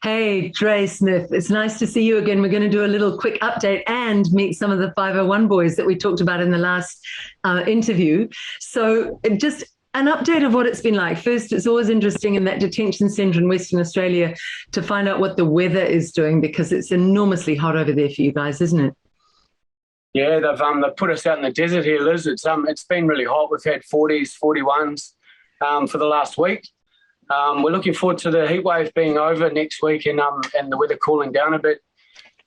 Hey, Dre Smith, it's nice to see you again. We're going to do a little quick update and meet some of the 501 boys that we talked about in the last interview. So, just an update of what it's been like. First, it's always interesting in that detention centre in Western Australia to find out what the weather is doing because it's enormously hot over there for you guys, isn't it? Yeah, they've put us out in the desert here, Liz. It's been really hot. We've had 40s, 41s for the last week. We're looking forward to the heat wave being over next week and the weather cooling down a bit.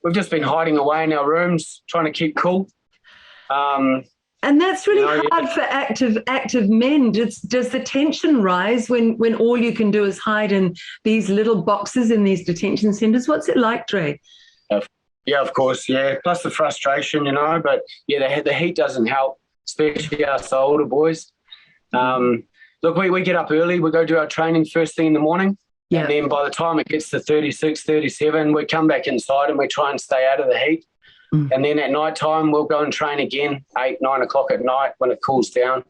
We've just been hiding away in our rooms, trying to keep cool. And that's really hard for active men. Does the tension rise when all you can do is hide in these little boxes in these detention centres? What's it like, Dre? Yeah, of course, yeah. Plus the frustration, but yeah, the heat doesn't help, especially us older boys. Look, we get up early. We go do our training first thing in the morning. Yeah. And then by the time it gets to 36, 37, we come back inside and we try and stay out of the heat. And then at night time, we'll go and train again, 8, 9 o'clock at night when it cools down.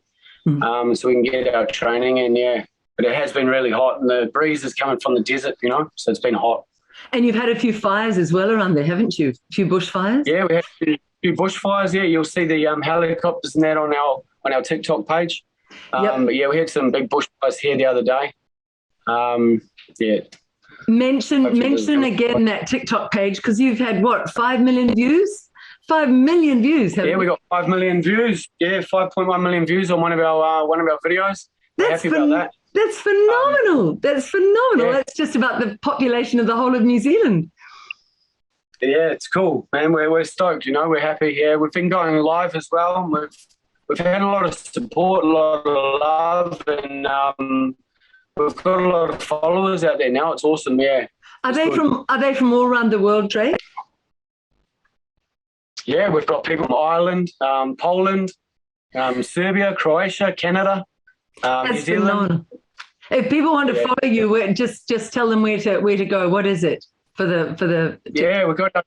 So we can get our training in, yeah. But it has been really hot and the breeze is coming from the desert, so it's been hot. And you've had a few fires as well around there, haven't you? A few bushfires? Yeah, we had a few bushfires, yeah. You'll see the helicopters and that on our TikTok page. But yeah, we had some big bushfires here the other day. Yeah. Mention again that TikTok page because you've had what, 5 million views? 5 million views. Yeah, we got 5 million views. Yeah, 5.1 million views on one of our videos. Happy about that. That's phenomenal. That's phenomenal. Yeah. That's just about the population of the whole of New Zealand. Yeah, it's cool, man. We're stoked. We're happy. Yeah, we've been going live as well. We've had a lot of support, a lot of love, and we've got a lot of followers out there now. It's awesome. Yeah. Are they from all around the world, Dre? Yeah, we've got people from Ireland, Poland, Serbia, Croatia, Canada, New Zealand. Phenomenal. If people want to follow you, just tell them where to go. What is it for the? Yeah, we've got a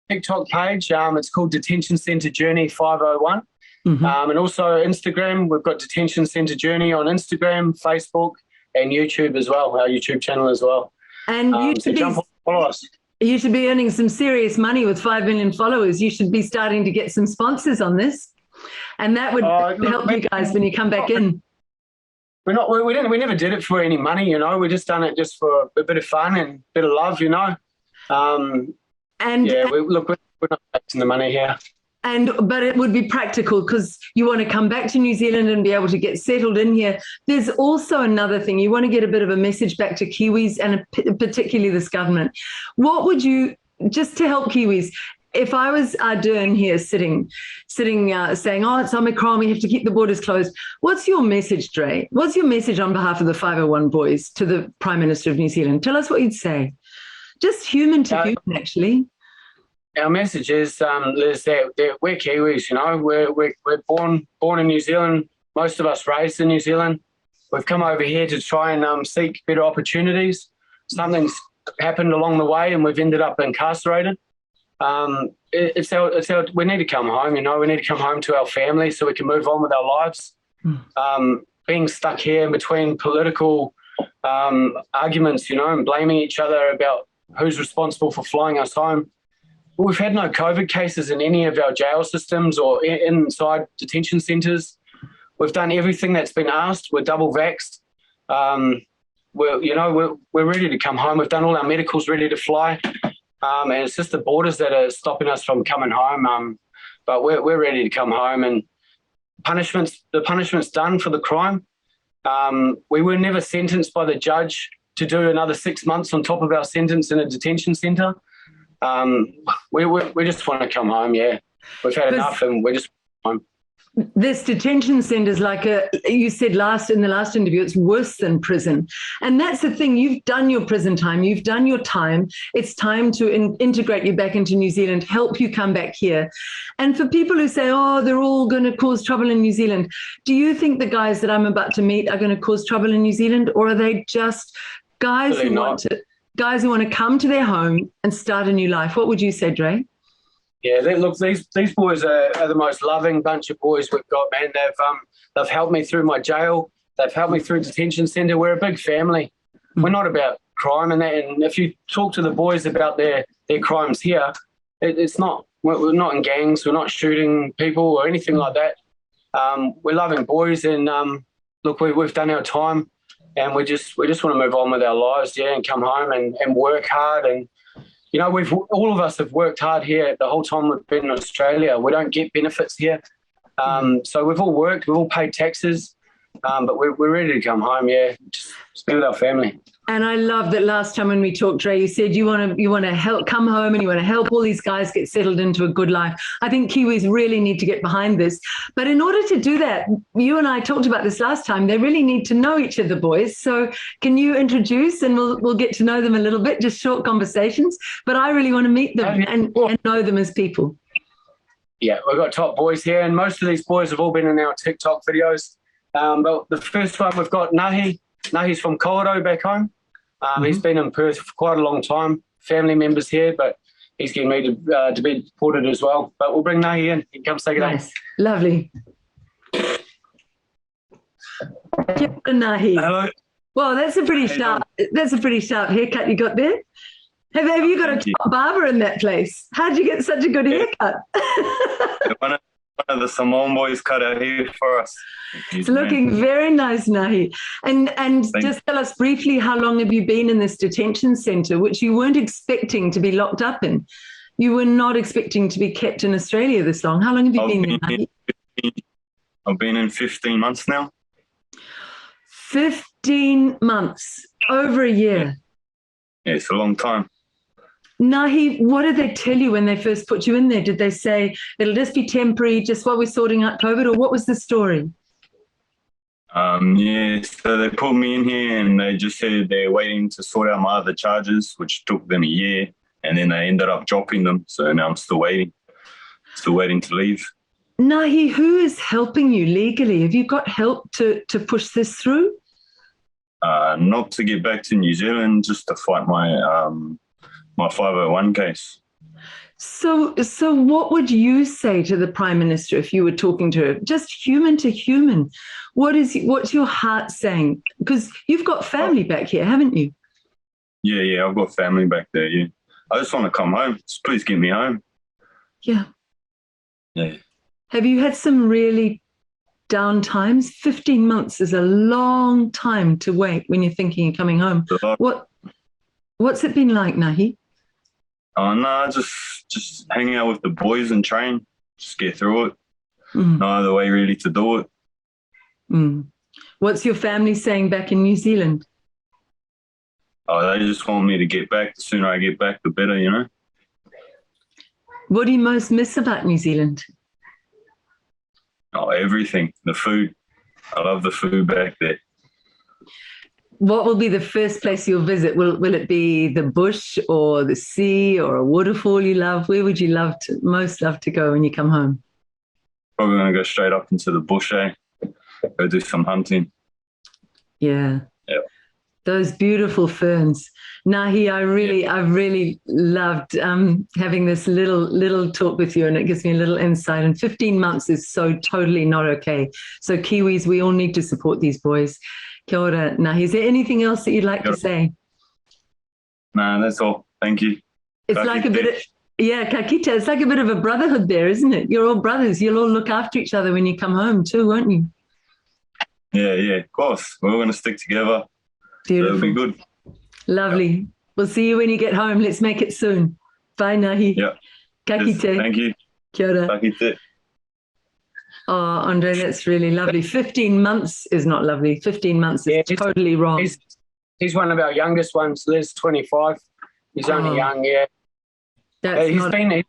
TikTok page. It's called Detention Centre Journey 501. And also Instagram. We've got Detention Centre Journey on Instagram, Facebook, and YouTube as well. Our YouTube channel as well. And jump on, follow us. You should be earning some serious money with 5 million followers. You should be starting to get some sponsors on this, and that would help you guys when you come back in. We never did it for any money, We just done it just for a bit of fun and a bit of love, we're not taking the money here. But it would be practical because you want to come back to New Zealand and be able to get settled in here. There's also another thing. You want to get a bit of a message back to Kiwis and particularly this government. What would you, just to help Kiwis, if I was Ardern here sitting saying, oh, it's Omicron, we have to keep the borders closed. What's your message, Dre? What's your message on behalf of the 501 boys to the Prime Minister of New Zealand? Tell us what you'd say. Just human to human, actually. Our message is that we're Kiwis, we're born in New Zealand. Most of us raised in New Zealand. We've come over here to try and seek better opportunities. Something's happened along the way and we've ended up incarcerated. We need to come home, we need to come home to our family so we can move on with our lives. Being stuck here in between political arguments, and blaming each other about who's responsible for flying us home. We've had no COVID cases in any of our jail systems or inside detention centres. We've done everything that's been asked. We're double vaxxed. We're ready to come home. We've done all our medicals, ready to fly. And it's just the borders that are stopping us from coming home. But we're ready to come home. And the punishment's done for the crime. We were never sentenced by the judge to do another 6 months on top of our sentence in a detention centre. We just want to come home, yeah. We've had enough and we're just home. This detention centre is like you said in the last interview, it's worse than prison. And that's the thing. You've done your prison time. You've done your time. It's time to integrate you back into New Zealand, help you come back here. And for people who say, oh, they're all going to cause trouble in New Zealand, do you think the guys that I'm about to meet are going to cause trouble in New Zealand, or are they just guys who want to come to their home and start a new life? What would you say, Dre? Yeah, look, these boys are the most loving bunch of boys we've got, man. They've helped me through my jail. They've helped me through detention centre. We're a big family. We're not about crime, and if you talk to the boys about their crimes here, it's not. We're not in gangs. We're not shooting people or anything like that. We're loving boys, and look, we've done our time, and we just want to move on with our lives, and come home and work hard. And you know, all of us have worked hard here the whole time we've been in Australia. We don't get benefits here, so we've all worked, we've all paid taxes, but we're ready to come home. Just spend with our family. And I love that last time when we talked, Dre, you said you want to help come home and you want to help all these guys get settled into a good life. I think Kiwis really need to get behind this. But in order to do that, you and I talked about this last time, they really need to know each of the boys. So can you introduce, and we'll get to know them a little bit, just short conversations. But I really want to meet them and know them as people. Yeah, we've got top boys here, and most of these boys have all been in our TikTok videos. But the first one, we've got Nahi. Nahi's from Kawerau back home. He's been in Perth for quite a long time. Family members here, but he's getting ready to be deported as well. But we'll bring Nahi in. He can come say good day. Nice. Lovely. Nahi. Hello. Well, that's a pretty sharp haircut you got there. Have you got a top barber in that place? How'd you get such a good haircut? One of the Samoan boys cut our hair for us. It's looking very nice, Nahi. And just tell us briefly, how long have you been in this detention centre, which you weren't expecting to be locked up in? You were not expecting to be kept in Australia this long. How long have you been there, Nahi? I've been in 15 months now. 15 months, over a year. Yeah, it's a long time. Nahi, what did they tell you when they first put you in there? Did they say it'll just be temporary, just while we're sorting out COVID, or what was the story? So they put me in here and they just said they're waiting to sort out my other charges, which took them a year, and then they ended up dropping them. So now I'm still waiting to leave. Nahi, who is helping you legally? Have you got help to push this through? Not to get back to New Zealand, just to fight my 501 case. So what would you say to the Prime Minister if you were talking to her, just human to human? What's your heart saying? Because you've got family back here, haven't you? Yeah, I've got family back there, yeah. I just want to come home. Just please get me home. Yeah. Yeah. Have you had some really down times? 15 months is a long time to wait when you're thinking of coming home. What's it been like, Nahi? Oh, no, just hanging out with the boys and train. Just get through it. No other way really to do it. What's your family saying back in New Zealand? Oh, they just want me to get back. The sooner I get back, the better, you know. What do you most miss about New Zealand? Oh, everything. The food. I love the food back there. What will be the first place you'll visit? Will it be the bush or the sea or a waterfall you love? Where would you most love to go when you come home? Probably going to go straight up into the bush, go do some hunting. Yeah. Those beautiful ferns. Nahi, I've really loved having this little talk with you, and it gives me a little insight. And 15 months is so totally not okay. So Kiwis, we all need to support these boys. Kia ora, Nahi. Is there anything else that you'd like to say? No, that's all. Thank you. It's like a bit of, ka kite. It's like a bit of a brotherhood there, isn't it? You're all brothers. You'll all look after each other when you come home too, won't you? Yeah, of course. We're all going to stick together. Beautiful. So it'll be good. Lovely. Yeah. We'll see you when you get home. Let's make it soon. Bye, Nahi. Yeah. Ka kite. Thank you. Kia ora. Ka kite. Oh, Andre, that's really lovely. 15 months is not lovely. 15 months is totally wrong. He's one of our youngest ones. Liz, 25. He's only young, yeah. He's been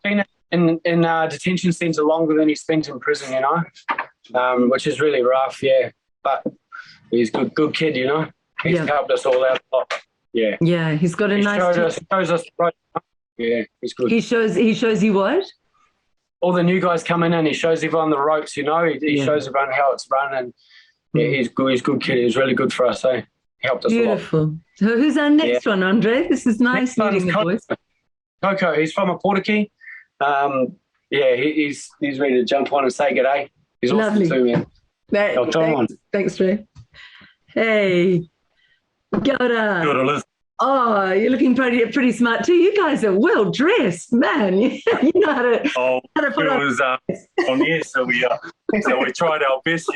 in detention centre longer than he spent in prison, you know, which is really rough, yeah. But he's a good kid, you know. He's helped us all out a lot. Yeah. Yeah, he's got a nice... shows us right. Yeah, he's good. He shows you what? All the new guys come in and he shows everyone the ropes, you know. He shows everyone how it's run, and he's good. He's a good kid. He's really good for us, eh? He helped us a lot. Beautiful. So who's our next one, Andre? This is nice meeting the boys. Coco, he's from a Portakey. He's ready to jump on and say g'day. He's awesome too, man. Thanks, Dre. Hey. Kia ora. Kia ora, Liz. Oh, you're looking pretty smart too. You guys are well dressed, man. You know Oh, how to put it on. was on here, so we tried our best,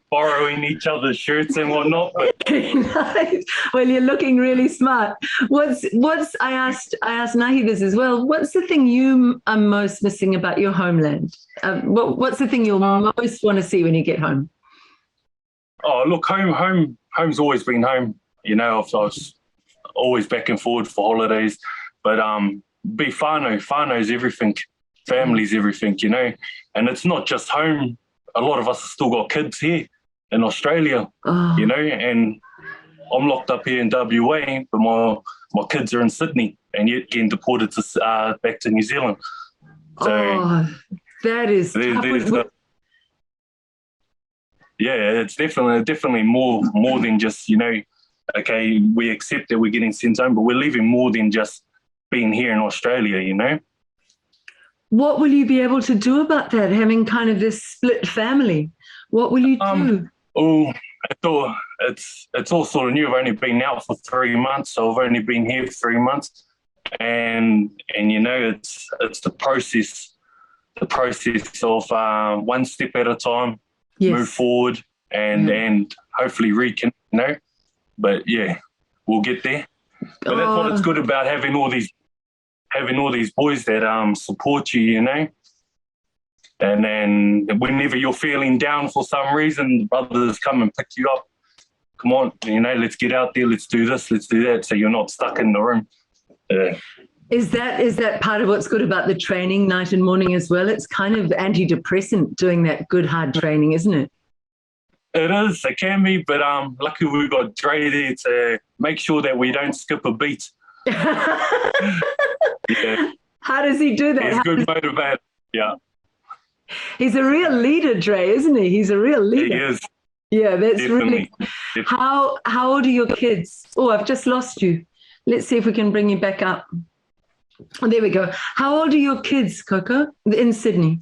borrowing each other's shirts and whatnot. But Nice. Well, you're looking really smart. I asked Nahi this as well. What's the thing you are most missing about your homeland? What's the thing you'll most want to see when you get home? oh, look, home's always been home. I was always back and forward for holidays, but be whānau's everything, family's everything, and it's not just home. A lot of us have still got kids here in Australia, and I'm locked up here in WA, but my kids are in Sydney and yet getting deported to back to New Zealand. So that is tough. It's definitely more than just, okay, we accept that we're getting sent home, but we're leaving more than just being here in Australia, What will you be able to do about that, having kind of this split family? What will you do? It's all sort of new. I've only been out for 3 months, so I've only been here for 3 months, and it's the process of one step at a time, move forward, and hopefully reconnect. But yeah, we'll get there. But that's what it's good about having all these boys that support you, And then whenever you're feeling down for some reason, the brothers come and pick you up. Come on, let's get out there, let's do this, let's do that, so you're not stuck in the room. Is that part of what's good about the training night and morning as well? It's kind of antidepressant doing that good hard training, isn't it? It is, it can be, but luckily we've got Dre there to make sure that we don't skip a beat. Yeah. How does he do that? He's good motivator, yeah. He's a real leader, Dre, isn't he? He's a real leader. He is. Yeah, that's Definitely. really. How old are your kids? Oh, I've just lost you. Let's see if we can bring you back up. Oh, there we go. How old are your kids, Coco, in Sydney?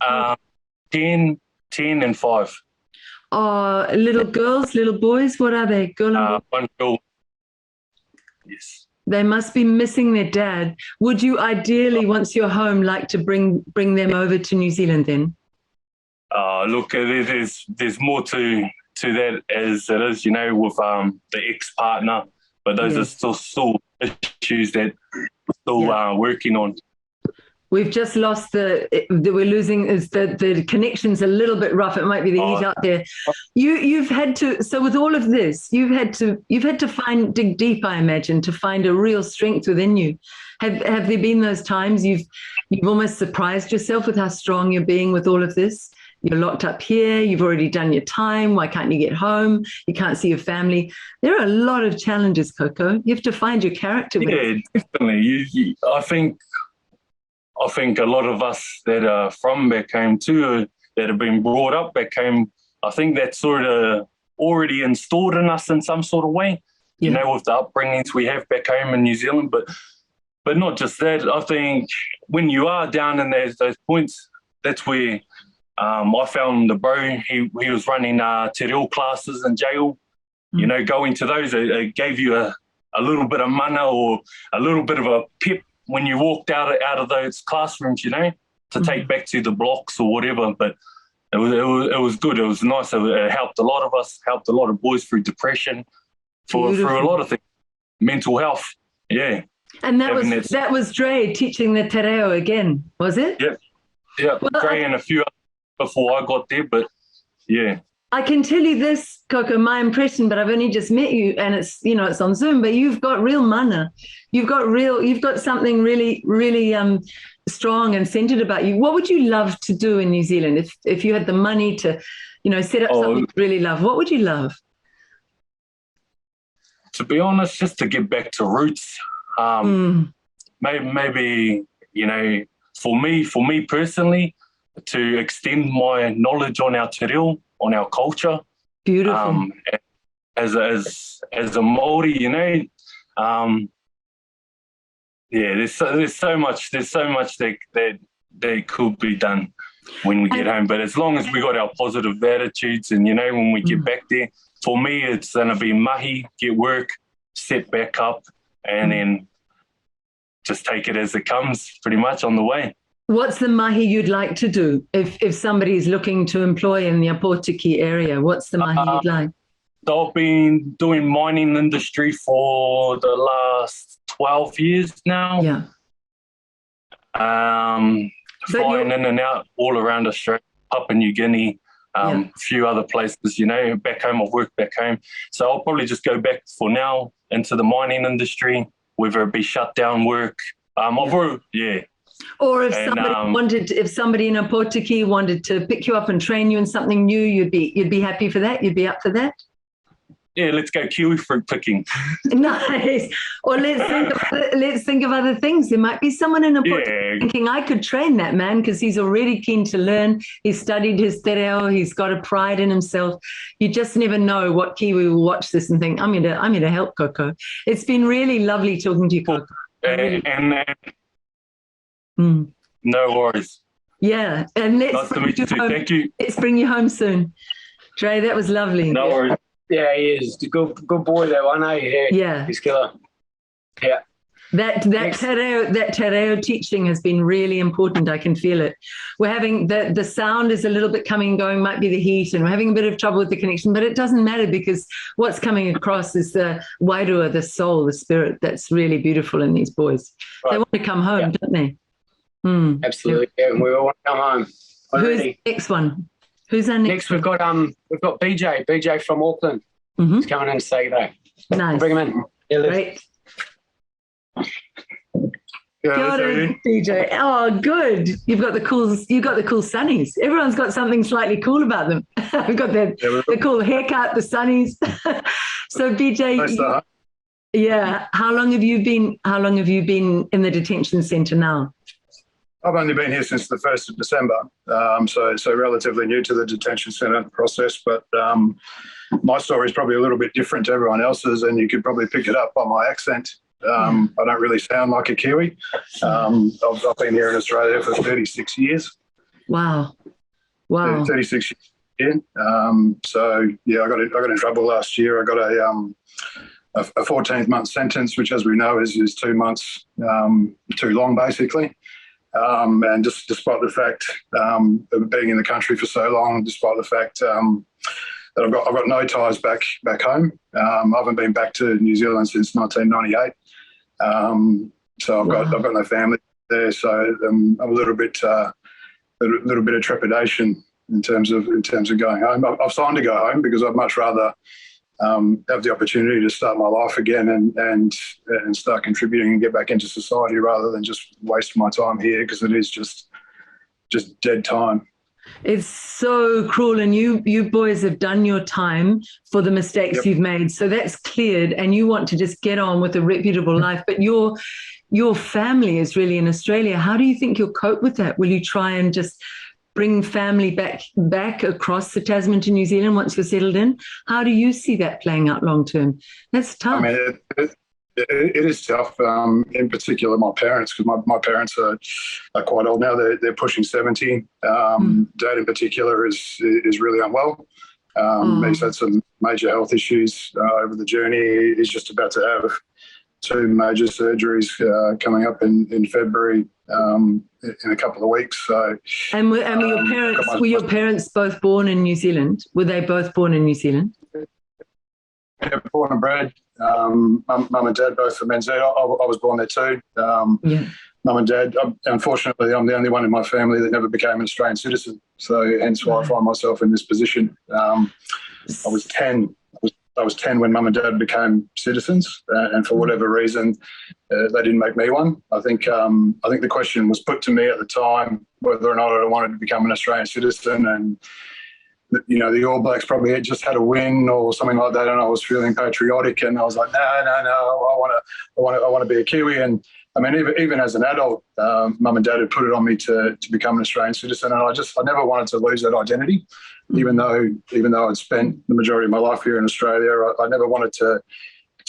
10 and 5. Little girls, little boys, what are they? Girl and boy? One girl. Yes. They must be missing their dad. Would you ideally, once you're home, like to bring them over to New Zealand then? Look, there's more to that as it is, with the ex-partner, but those are still issues that we're still working on. We've just lost we're losing the connection's a little bit rough. It might be the heat out there. You've had to, so with all of this, you've had to dig deep, I imagine, to find a real strength within you. Have there been those times you've almost surprised yourself with how strong you're being with all of this? You're locked up here. You've already done your time. Why can't you get home? You can't see your family. There are a lot of challenges, Coco. You have to find your character. Yeah, definitely. I think a lot of us that are from back home too, that have been brought up back home, I think that's sort of already installed in us in some sort of way, with the upbringings we have back home in New Zealand. But not just that. I think when you are down in those points, that's where I found the bro. He was running te reo classes in jail. Going to those, it gave you a little bit of mana or a little bit of a pep when you walked out of those classrooms, to take back to the blocks or whatever. But it was good. It was nice. It helped a lot of us, helped a lot of boys through depression, through a lot of things, mental health. Yeah. And that was Dre teaching the te reo again, was it? Yeah. Well, Dre and a few others before I got there, but yeah. I can tell you this, Coco, my impression, but I've only just met you and it's on Zoom, but you've got real mana. You've got something really, really strong and centered about you. What would you love to do in New Zealand if you had the money to, set up something you really love? What would you love? To be honest, just to get back to roots. Maybe, for me personally, to extend my knowledge on our te reo, on our culture. Beautiful. As a Māori, there's so much that could be done when we get home. But as long as we got our positive attitudes and, when we get back there, for me, it's going to be mahi, get work, set back up, and then just take it as it comes, pretty much on the way. What's the mahi you'd like to do if somebody's looking to employ in the Apotiki area? What's the mahi you'd like? I've been doing mining industry for the last 12 years now. Yeah. Flying in and out all around Australia, Papua New Guinea, a few other places, you know, back home. I've worked back home. So I'll probably just go back for now into the mining industry, whether it be shutdown work. Or if somebody in Apotiki wanted to pick you up and train you in something new, you'd be happy for that? You'd be up for that? Yeah, let's go kiwi fruit picking. Nice. Or let's think of other things. There might be someone in Apotiki thinking, I could train that man because he's already keen to learn. He's studied his te reo. He's got a pride in himself. You just never know what Kiwi will watch this and think, I'm here to help Coco. It's been really lovely talking to you, Coco. No worries. Yeah, and nice to meet you too. Thank you. Let's bring you home soon. Dre, that was lovely. No worries. Yeah, he is. Good boy, that one, eh? Yeah. He's killer. Yeah. That te reo teaching has been really important. I can feel it. We're having the sound is a little bit coming and going, might be the heat, and we're having a bit of trouble with the connection, but it doesn't matter because what's coming across is the wairua, the soul, the spirit that's really beautiful in these boys. Right. They want to come home, don't they? Absolutely. Yeah, we all want to come home. Who's the next one? Who's our next? We've got BJ from Auckland. He's coming in to say good day. Nice. Bring him in. Yeah, great. Yeah, BJ. Oh, good. You've got the cool sunnies. Everyone's got something slightly cool about them. I've got the cool haircut, the sunnies. So BJ, how long have you been in the detention centre now? I've only been here since the 1st of December, so relatively new to the detention centre process, but my story is probably a little bit different to everyone else's, and you could probably pick it up by my accent. I don't really sound like a Kiwi. I've been here in Australia for 36 years. Wow. 36 years in. I got in trouble last year. I got a 14-month sentence, which, as we know, is 2 months too long, basically. And just despite the fact of being in the country for so long, despite the fact that I've got no ties back home. I haven't been back to New Zealand since 1998. So I've got no family there. So I'm a little bit of trepidation in terms of going home. I've signed to go home because I'd much rather have the opportunity to start my life again and start contributing and get back into society rather than just waste my time here, because it is just dead time. It's so cruel, and you boys have done your time for the mistakes you've made, so that's cleared, and you want to just get on with a reputable life. But your family is really in Australia. How do you think you'll cope with that? Will you try and just bring family back across the Tasman to New Zealand once you're settled in? How do you see that playing out long term? That's tough. I mean, it is tough. In particular, my parents, because my parents are quite old now. They're pushing 70. Dad, in particular, is really unwell. He's had some major health issues over the journey. He's just about to have 2 major surgeries coming up in February in a couple of weeks. So, and were your parents both born in New Zealand? Were they both born in New Zealand? Yeah, born and bred. Mum and Dad both from NZ. I was born there too. Mum and Dad. Unfortunately, I'm the only one in my family that never became an Australian citizen. So hence why I find myself in this position. I was 10. I was 10 when Mum and Dad became citizens, and for whatever reason, they didn't make me one. I think the question was put to me at the time whether or not I wanted to become an Australian citizen, and the All Blacks probably had just had a win or something like that, and I was feeling patriotic, and I was like, no, I want to be a Kiwi. And I mean, even as an adult, Mum and Dad had put it on me to become an Australian citizen, and I never wanted to lose that identity, even though I'd spent the majority of my life here in Australia. I never wanted to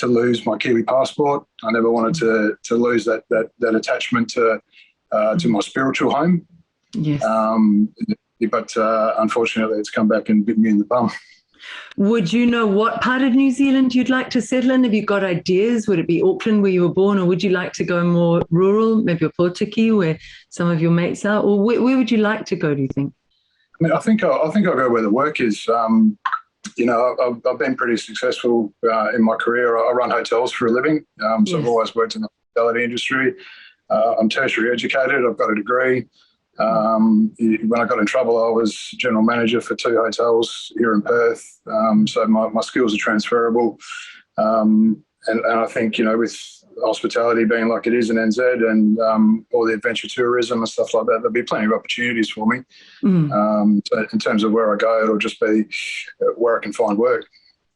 lose my Kiwi passport. I never wanted to lose that attachment to my spiritual home. Yes. But unfortunately, it's come back and bit me in the bum. Would you know what part of New Zealand you'd like to settle in? Have you got ideas? Would it be Auckland where you were born, or would you like to go more rural, maybe Opotiki where some of your mates are? Or where would you like to go, do you think? I mean, I think I'll go where the work is. You know, I've been pretty successful in my career. I run hotels for a living, so I've always worked in the hospitality industry. I'm tertiary educated. I've got a degree. When I got in trouble, I was general manager for 2 hotels here in Perth. So my skills are transferable. And I think, you know, with hospitality being like it is in NZ and all the adventure tourism and stuff like that, there'll be plenty of opportunities for me. So in terms of where I go, it'll just be where I can find work.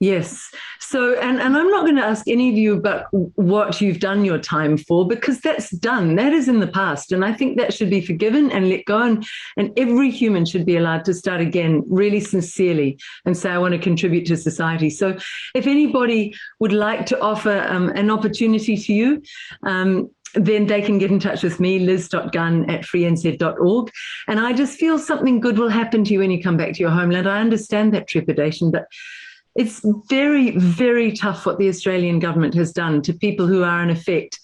Yes. So, and I'm not going to ask any of you about what you've done your time for, because that's done. That is in the past. And I think that should be forgiven and let go. And every human should be allowed to start again really sincerely and say, I want to contribute to society. So if anybody would like to offer an opportunity to you, then they can get in touch with me, liz.gunn@freenz.org. And I just feel something good will happen to you when you come back to your homeland. I understand that trepidation, but it's very, very tough what the Australian government has done to people who are, in effect,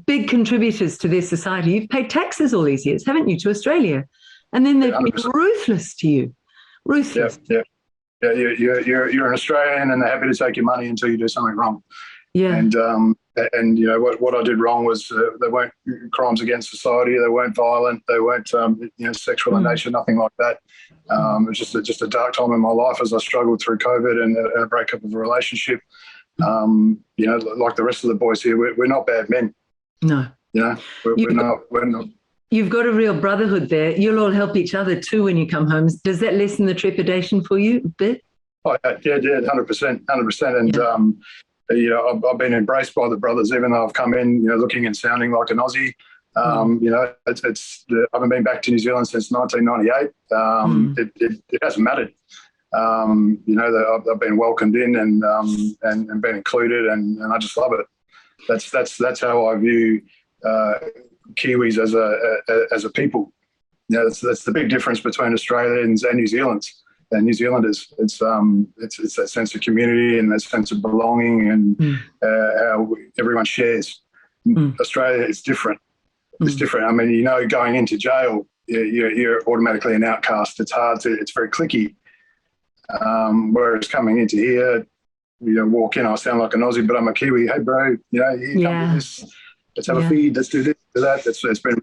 big contributors to their society. You've paid taxes all these years, haven't you, to Australia? And then they've been ruthless to you. Ruthless. Yeah. You're an Australian and they're happy to take your money until you do something wrong. Yeah. And you know, what I did wrong was they weren't crimes against society. They weren't violent. They weren't sexual in nature. Nothing like that. It was just a dark time in my life as I struggled through COVID and a breakup of a relationship. You know, like the rest of the boys here, we're not bad men. No. You know, we're not. You've got a real brotherhood there. You'll all help each other too when you come home. Does that lessen the trepidation for you a bit? Oh, yeah, 100%. And you know, I've been embraced by the brothers, even though I've come in, you know, looking and sounding like an Aussie. You know, I haven't been back to New Zealand since 1998. It hasn't mattered. You know, I've been welcomed in and been included, and I just love it. That's how I view Kiwis as a people. You know, that's the big difference between Australians and New Zealanders. And New Zealanders, it's that sense of community and that sense of belonging and how everyone shares. Australia is different. It's different. I mean, you know, going into jail, you're automatically an outcast. It's hard it's very cliquey. Whereas coming into here, you know, walk in, I sound like an Aussie, but I'm a Kiwi. Hey, bro, you know, here, come to this. Let's have a feed. Let's do this, do that. It's been.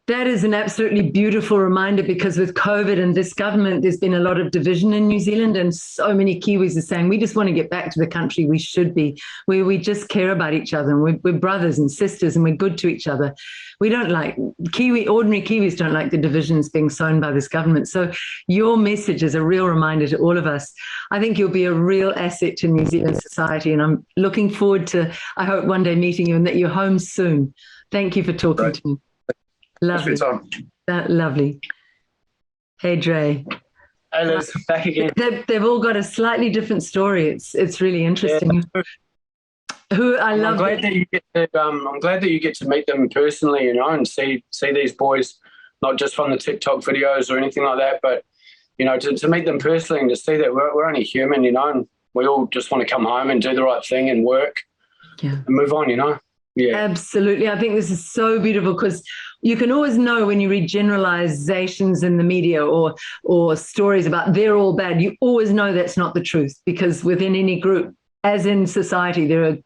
That is an absolutely beautiful reminder, because with COVID and this government, there's been a lot of division in New Zealand, and so many Kiwis are saying, we just want to get back to the country we should be, where we just care about each other and we're brothers and sisters and we're good to each other. We don't like ordinary Kiwis don't like the divisions being sown by this government. So your message is a real reminder to all of us. I think you'll be a real asset to New Zealand society, and I'm looking forward to, I hope, one day meeting you and that you're home soon. Thank you for talking to me. Lovely. Lovely. Hey, Dre. Hey, Liz, back again. They've all got a slightly different story. It's really interesting. Yeah. I'm glad that you get to meet them personally, you know, and see these boys, not just from the TikTok videos or anything like that, but you know, to meet them personally and to see that we're only human, you know, and we all just want to come home and do the right thing and work and move on, you know. Yeah, absolutely. I think this is so beautiful, because you can always know when you read generalizations in the media or stories about they're all bad. You always know that's not the truth, because within any group, as in society, there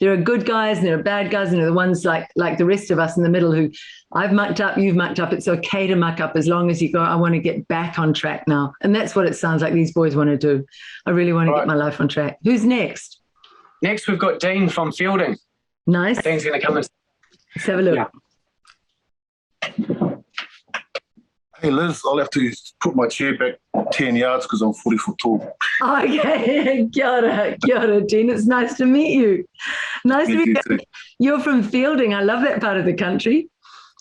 are good guys and there are bad guys, and there are the ones like the rest of us in the middle who, I've mucked up, you've mucked up. It's okay to muck up as long as you go, I want to get back on track now. And that's what it sounds like these boys want to do. I really want to get my life on track. Who's next? Next, we've got Dean from Fielding. Nice. Dean's going to come and let's have a look. Yeah. Hey, Liz, I'll have to put my chair back 10 yards because I'm 40 foot tall. Okay, kia ora, Dean. It's nice to meet you. Nice to meet you. You're from Fielding. I love that part of the country.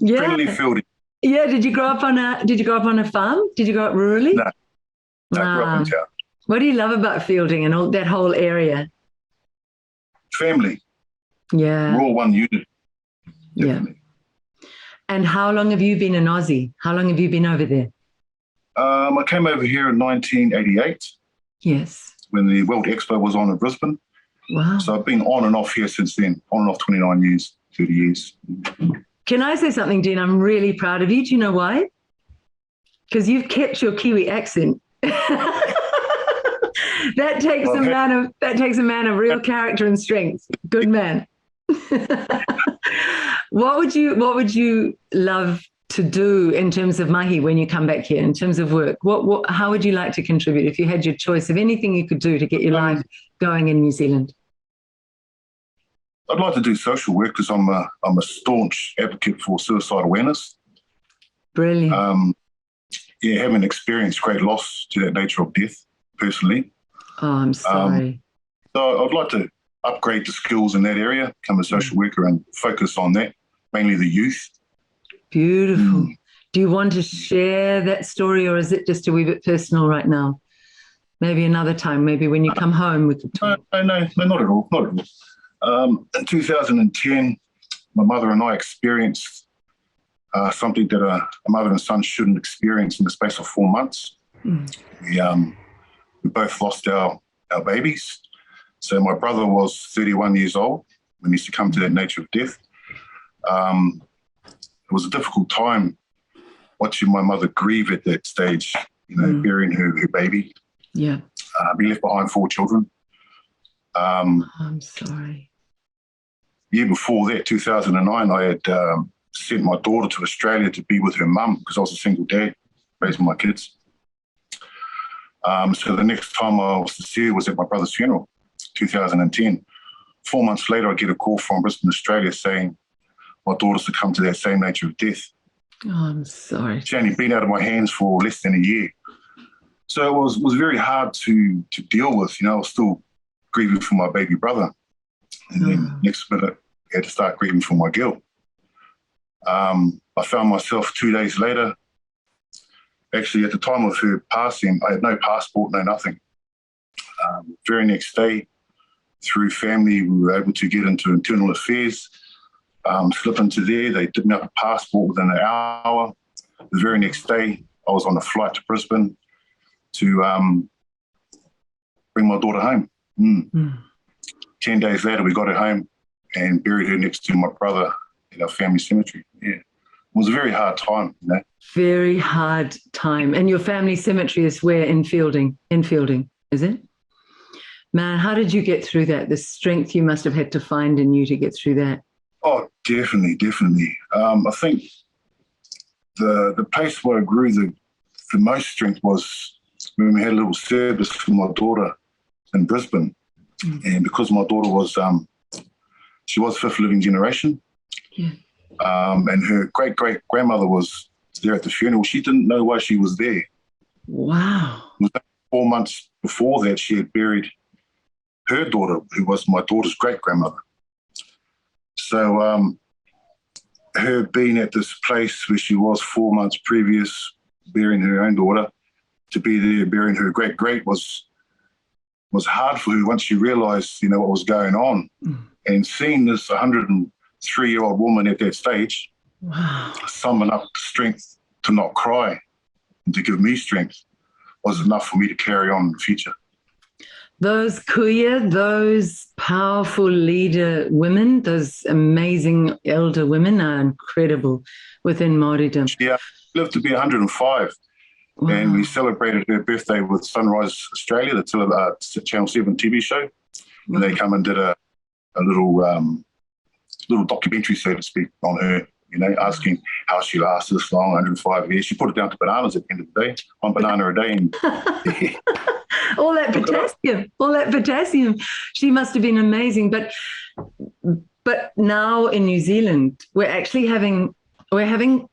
Yeah. Friendly Fielding. Yeah. Did you grow up on a farm? Did you grow up rurally? No. I grew up in town. What do you love about Fielding and all that whole area? Family. Yeah. We're all one unit. Definitely. Yeah. And how long have you been in Aussie? How long have you been over there? I came over here in 1988 Yes. when the World Expo was on in Brisbane. Wow. So I've been on and off here since then, on and off 29 years, 30 years. Can I say something, Dean? I'm really proud of you. Do you know why? Because you've kept your Kiwi accent. That takes a man of real character and strength. Good man. What would you love to do in terms of mahi when you come back here, in terms of work? How would you like to contribute if you had your choice of anything you could do to get your life going in New Zealand? I'd like to do social work because I'm a staunch advocate for suicide awareness. Brilliant. Having experienced great loss to that nature of death personally. Oh, I'm sorry. So I'd like to upgrade the skills in that area, become a social worker and focus on that, mainly the youth. Beautiful. Do you want to share that story, or is it just a wee bit personal right now? Maybe another time, maybe when you come home we could talk. No, not at all, not at all. In 2010, my mother and I experienced something that a mother and son shouldn't experience in the space of 4 months. We both lost our babies. So my brother was 31 years old when he succumbed to that nature of death. It was a difficult time watching my mother grieve at that stage, burying her baby. Yeah. We left behind 4 children. I'm sorry. Year before that, 2009, I had sent my daughter to Australia to be with her mum because I was a single dad raising my kids. So the next time I was to see her was at my brother's funeral, 2010. 4 months later, I get a call from Brisbane, Australia saying my daughter succumbed to that same nature of death. Oh, I'm sorry. She'd only been out of my hands for less than a year. So it was very hard to deal with. I was still grieving for my baby brother. And then next minute, I had to start grieving for my girl. I found myself 2 days later. Actually, at the time of her passing, I had no passport, no nothing. Very next day, through family, we were able to get into internal affairs, slip into there. They did me up a passport within an hour. The very next day, I was on a flight to Brisbane to bring my daughter home. 10 days later, we got her home and buried her next to my brother in our family cemetery. Yeah. It was a very hard time, Very hard time. And your family cemetery is where? In Fielding, is it? Man, how did you get through that? The strength you must have had to find in you to get through that. Oh, definitely. I think the place where I grew the most strength was when we had a little service for my daughter in Brisbane. And because my daughter was, she was fifth living generation. Yeah. And her great-great-grandmother was there at the funeral. She didn't know why she was there. Wow. 4 months before that, she had buried her daughter, who was my daughter's great-grandmother. So her being at this place where she was 4 months previous, burying her own daughter, to be there burying her great-great was hard for her once she realised, what was going on. And seeing this 103-year-old woman at that stage summon up strength to not cry and to give me strength was enough for me to carry on in the future. Those kuya, those powerful leader women, those amazing elder women are incredible within Māoridom. Yeah, lived to be 105. Wow. And we celebrated her birthday with Sunrise Australia, the Channel 7 TV show. And they come and did a little documentary, so to speak, on her, asking how she lasted this long, 105 years. She put it down to bananas at the end of the day, 1 banana a day. And all that potassium. She must have been amazing. But now in New Zealand, we're actually having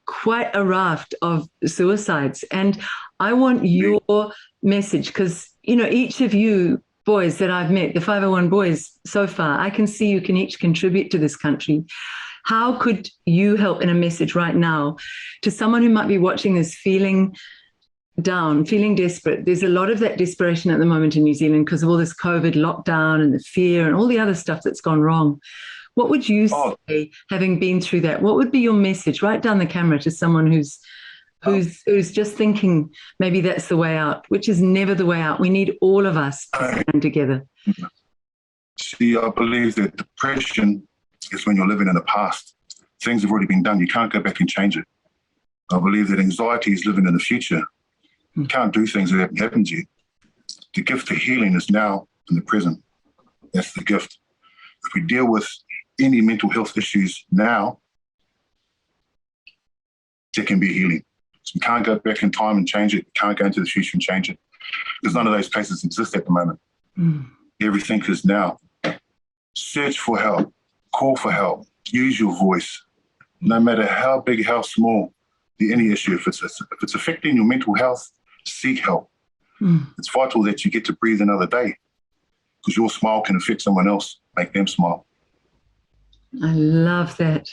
quite a raft of suicides. And I want your message, because, each of you boys that I've met, the 501 boys so far, I can see you can each contribute to this country. How could you help in a message right now to someone who might be watching this feeling down, feeling desperate? There's a lot of that desperation at the moment in New Zealand because of all this COVID lockdown and the fear and all the other stuff that's gone wrong. What would you say, having been through that? What would be your message right down the camera to someone who's who's just thinking maybe that's the way out, which is never the way out. We need all of us to stand together. See, I believe that depression is when you're living in the past. Things have already been done. You can't go back and change it. I believe that anxiety is living in the future. You can't do things that haven't happened to you. The gift of healing is now in the present. That's the gift. If we deal with any mental health issues now, there can be healing. So you can't go back in time and change it. You can't go into the future and change it. Because none of those places exist at the moment. Everything is now. Search for help. Call for help. Use your voice. No matter how big, how small, any issue, if it's affecting your mental health, seek help. It's vital that you get to breathe another day, because your smile can affect someone else, make them smile. I love that.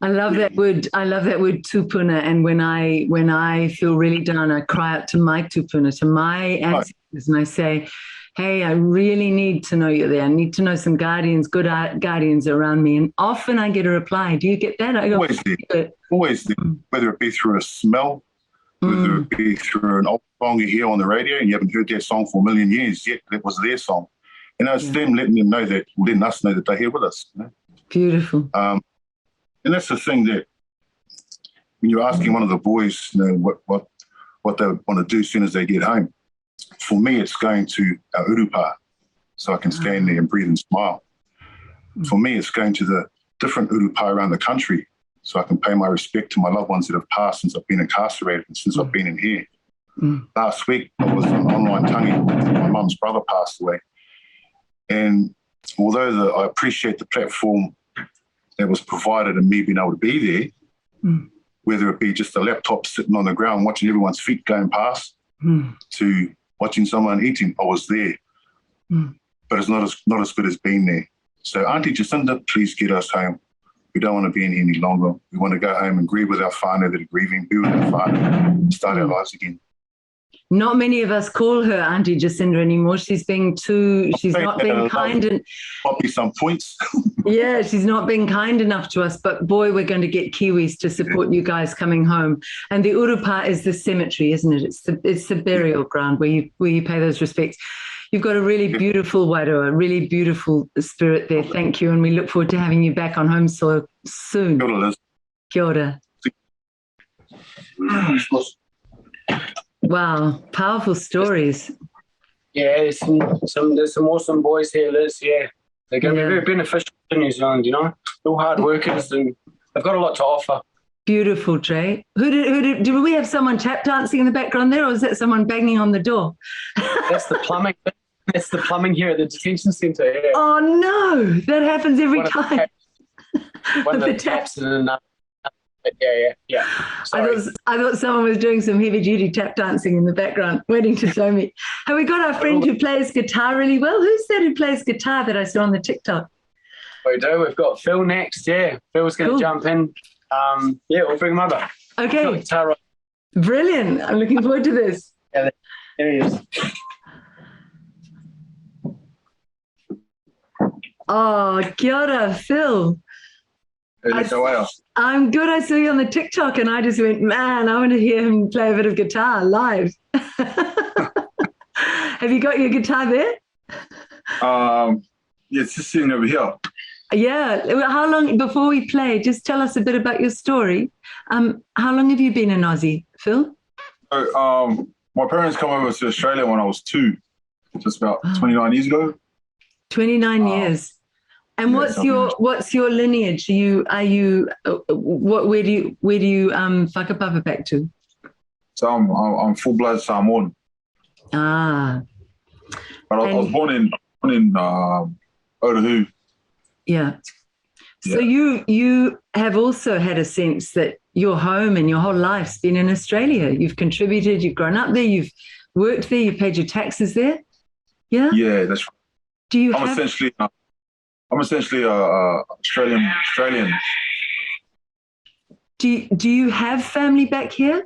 I love that word. I love that word tupuna. And when I feel really down, I cry out to my tupuna, to my ancestors, and I say, hey, I really need to know you're there. I need to know some guardians, good guardians around me. And often I get a reply. Do you get that? I go, always there. Always there. Whether it be through a smell, whether it be through an old song you hear on the radio and you haven't heard that song for a million years yet, that was their song. And it's them letting them know that, letting us know that they're here with us. You know? Beautiful. And that's the thing, that when you're asking one of the boys, you know, what they want to do as soon as they get home, for me, it's going to our urupa, so I can stand there and breathe and smile. For me, it's going to the different urupa around the country, so I can pay my respect to my loved ones that have passed since I've been incarcerated and since I've been in here. Last week, I was on online tangi. My mum's brother passed away. And although I appreciate the platform that was provided and me being able to be there, whether it be just a laptop sitting on the ground watching everyone's feet going past, to watching someone eating, I was there. But it's not as good as being there. So Auntie Jacinda, please get us home. We don't want to be in here any longer. We want to go home and grieve with our whānau that are grieving, be with our whānau, start our lives again. Not many of us call her Auntie Jacinda anymore. She's not being kind. And might be some points. yeah, she's not being kind enough to us. But boy, we're going to get Kiwis to support you guys coming home. And the urupa is the cemetery, isn't it? It's the burial ground where you pay those respects. You've got a really beautiful wairoa, a really beautiful spirit there. Thank you. And we look forward to having you back on home soil soon. Kia ora, Liz. Kia ora. Wow, powerful stories. Yeah, there's some awesome boys here, Liz. Yeah, they're going to be very beneficial to New Zealand. You know, all hard workers, and they've got a lot to offer. Beautiful, Dre. Did we have someone tap dancing in the background there, or was that someone banging on the door? That's the plumbing. That's the plumbing here at the detention centre. Yeah. Oh no, that happens every time. One of the taps and another. Yeah. Sorry. I thought someone was doing some heavy duty tap dancing in the background, waiting to show me. Have we got our friend who plays guitar really well? Who's that who plays guitar that I saw on the TikTok? We do. We've got Phil next. Yeah, Phil's going to jump in. Yeah, we'll bring him over. Okay. Brilliant. I'm looking forward to this. Yeah, there he is. Oh, kia ora, Phil. I'm good. I saw you on the TikTok and I just went, man, I want to hear him play a bit of guitar live. Have you got your guitar there? Yeah, it's just sitting over here. Yeah. How long, before we play, just tell us a bit about your story. How long have you been in Aussie, Phil? So, my parents come over to Australia when I was 2, just about 29 years ago. 29 years. And what's your lineage? Where do you whakapapa back to? So I'm full blood Samoan. Ah. But I was born in Otahu. Yeah. So you have also had a sense that your home and your whole life's been in Australia. You've contributed, you've grown up there, you've worked there, you've paid your taxes there. Yeah? Yeah, that's right. Do you I'm essentially Australian. Do you have family back here?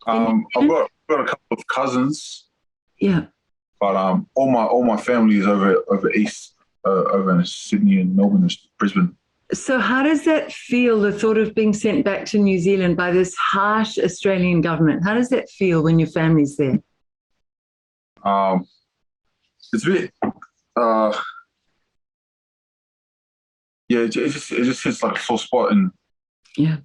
I've got a couple of cousins. Yeah. But all my family is over east, over in Sydney and Melbourne and Brisbane. So how does that feel, the thought of being sent back to New Zealand by this harsh Australian government? How does that feel when your family's there? It's a bit, yeah, it just hits like a sore spot, and Yeah.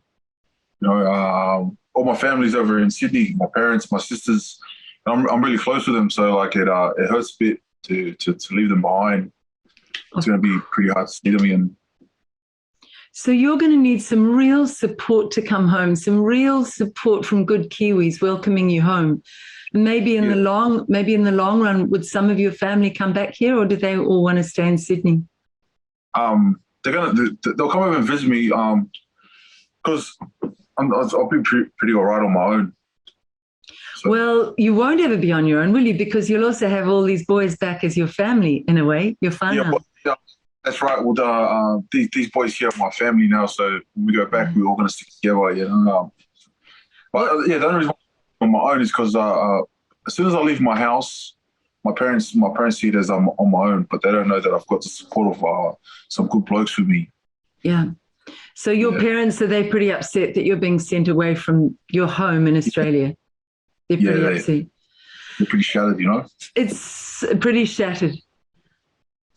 all my family's over in Sydney. My parents, my sisters, and I'm really close with them. So like it hurts a bit to leave them behind. It's going to be pretty hard to see them again. So you're going to need some real support to come home, some real support from good Kiwis welcoming you home. Maybe in the long run, would some of your family come back here, or do they all want to stay in Sydney? They'll come over and visit me because I'll be pretty all right on my own. So. Well, you won't ever be on your own, will you? Because you'll also have all these boys back as your family in a way. Your whānau. Yeah, that's right. Well, these boys here are my family now, so when we go back, we're all going to stick together. The only reason I'm on my own is because as soon as I leave my house, my parents see it as I'm on my own, but they don't know that I've got the support of some good blokes with me. Yeah. So your parents, are they pretty upset that you're being sent away from your home in Australia? They're pretty upset. They're pretty shattered, It's pretty shattered.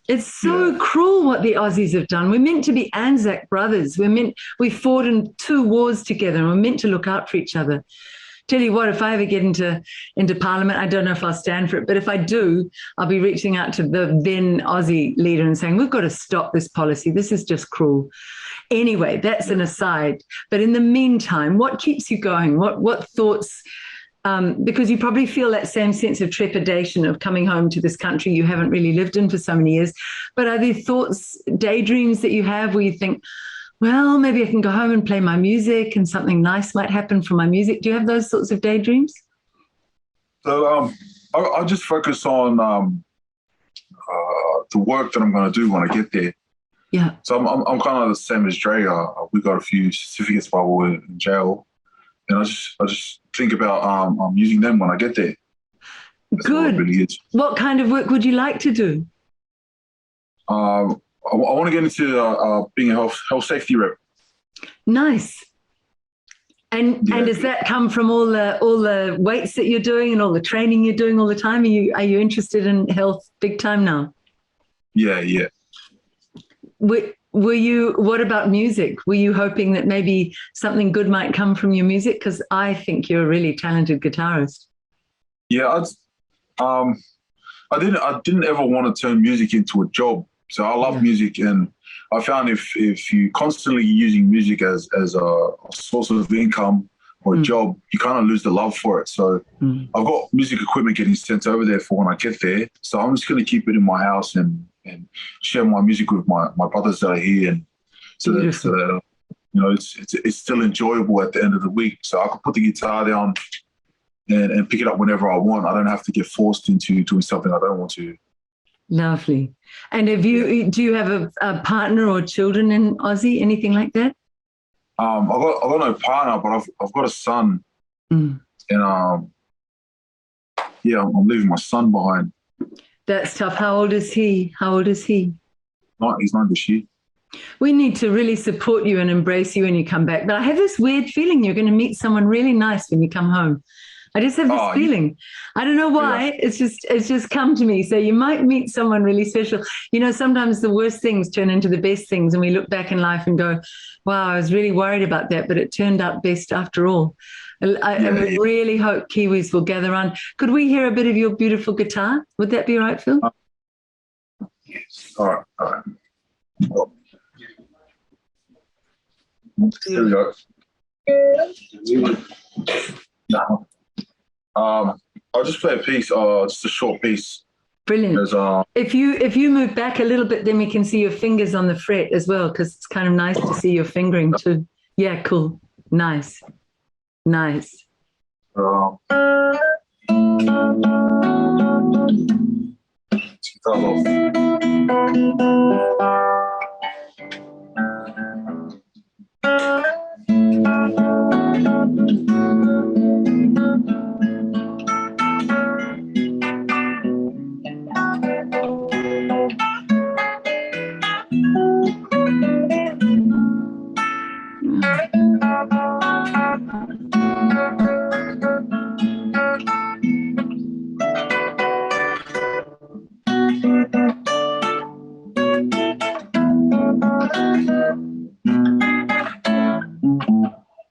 It's so cruel what the Aussies have done. We're meant to be Anzac brothers. We fought in 2 wars together, and we're meant to look out for each other. Tell you what, if I ever get into Parliament, I don't know if I'll stand for it, but if I do, I'll be reaching out to the then Aussie leader and saying, we've got to stop this policy. This is just cruel. Anyway, that's an aside. But in the meantime, what keeps you going? What thoughts? Because you probably feel that same sense of trepidation of coming home to this country you haven't really lived in for so many years. But are there thoughts, daydreams that you have where you think, well, maybe I can go home and play my music and something nice might happen from my music? Do you have those sorts of daydreams? So I just focus on the work that I'm going to do when I get there. Yeah. So I'm kind of the same as Dre. We got a few certificates while we were in jail, and I just think about using them when I get there. That's good. What, it really is. What kind of work would you like to do? I want to get into being a health safety rep. Nice. And does that come from all the weights that you're doing and all the training you're doing all the time? Are you interested in health big time now? Yeah. Were you? What about music? Were you hoping that maybe something good might come from your music? Because I think you're a really talented guitarist. Yeah, I didn't ever want to turn music into a job. So I love music, and I found if you constantly using music as a source of income or a job, you kind of lose the love for it. So I've got music equipment getting sent over there for when I get there. So I'm just going to keep it in my house and share my music with my brothers that are here, and so that it's still enjoyable at the end of the week. So I can put the guitar down and pick it up whenever I want. I don't have to get forced into doing something I don't want to. Lovely. And do you have a partner or children in Aussie, anything like that? I've got no partner, but I've got a son, and I'm leaving my son behind. That's tough. How old is he? He's 9 this year. We need to really support you and embrace you when you come back. But I have this weird feeling you're going to meet someone really nice when you come home. I just have this feeling. I don't know why. Yeah. It's just come to me. So you might meet someone really special. Sometimes the worst things turn into the best things, and we look back in life and go, wow, I was really worried about that, but it turned out best after all. I really hope Kiwis will gather on. Could we hear a bit of your beautiful guitar? Would that be all right, Phil? Yes. All right. Here we go. No. I'll just play a piece, just a short piece. Brilliant. If you move back a little bit, then we can see your fingers on the fret as well, because it's kind of nice to see your fingering too. Yeah, cool. Nice.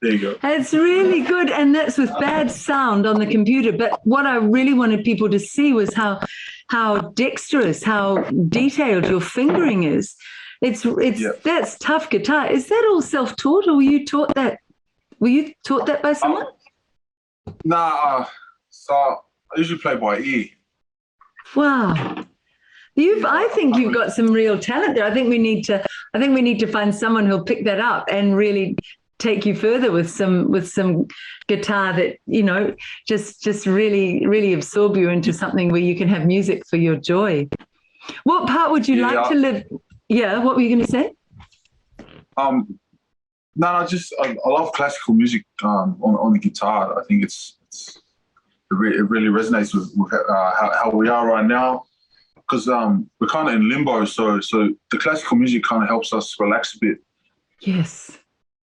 There you go. It's really good, and that's with bad sound on the computer. But what I really wanted people to see was how dexterous, how detailed your fingering is. That's tough guitar. Is that all self-taught, or were you taught that? Were you taught that by someone? Nah, so I usually play by ear. Wow. I think you've got some real talent there. I think we need to find someone who'll pick that up and really take you further with some guitar that, you know, just really, really absorb you into something where you can have music for your joy. What part would you like to live? Yeah, what were you going to say? I love classical music on the guitar. I think it really resonates with how we are right now, because we're kind of in limbo. So the classical music kind of helps us relax a bit. Yes.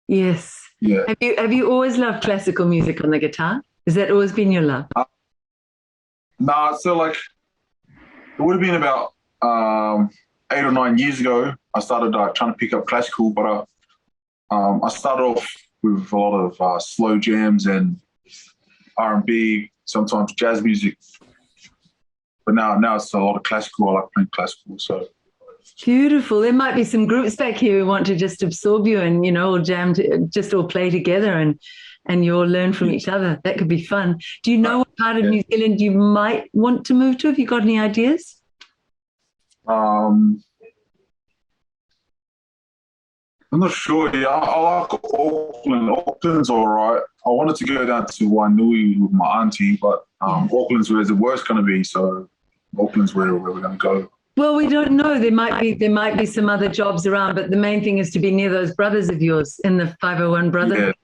Yes. Yeah. Have you always loved classical music on the guitar? Has that always been your love? So like it would have been about 8 or 9 years ago. I started trying to pick up classical, but I started off with a lot of slow jams and R&B, sometimes jazz music. But now it's a lot of classical. I like playing classical. So beautiful. There might be some groups back here who want to just absorb you and, you know, all jam, just all play together and you all learn from each other. That could be fun. Do you know what part of New Zealand you might want to move to? Have you got any ideas? I'm not sure. Yeah, I like Auckland. Auckland's all right. I wanted to go down to Wainui with my auntie, but Auckland's where the work's going to be. So Auckland's where we're going to go. Well, we don't know. There might be some other jobs around, but the main thing is to be near those brothers of yours in the 501 Brothers.